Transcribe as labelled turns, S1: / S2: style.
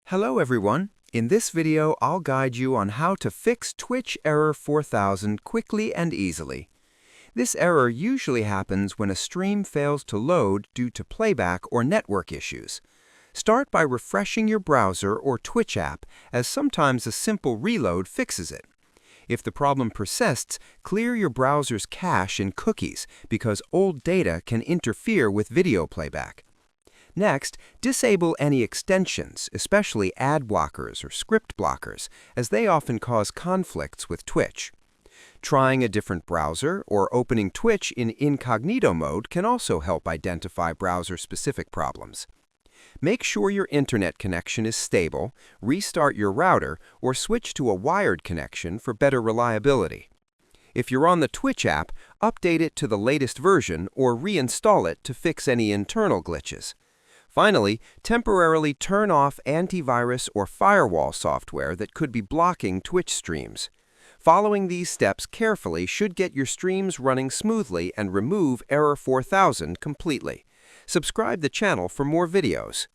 S1: Hello everyone. In this video, I'll guide you on how to fix Twitch Error 4000 quickly and easily. This error usually happens when a stream fails to load due to playback or network issues. Start by refreshing your browser or Twitch app, as sometimes a simple reload fixes it. If the problem persists, clear your browser's cache and cookies, because old data can interfere with video playback. Next, disable any extensions, especially ad blockers or script blockers, as they often cause conflicts with Twitch. Trying a different browser or opening Twitch in incognito mode can also help identify browser-specific problems. Make sure your internet connection is stable, restart your router, or switch to a wired connection for better reliability. If you're on the Twitch app, update it to the latest version or reinstall it to fix any internal glitches. Finally, temporarily turn off antivirus or firewall software that could be blocking Twitch streams. Following these steps carefully should get your streams running smoothly and remove Error 4000 completely. Subscribe the channel for more videos.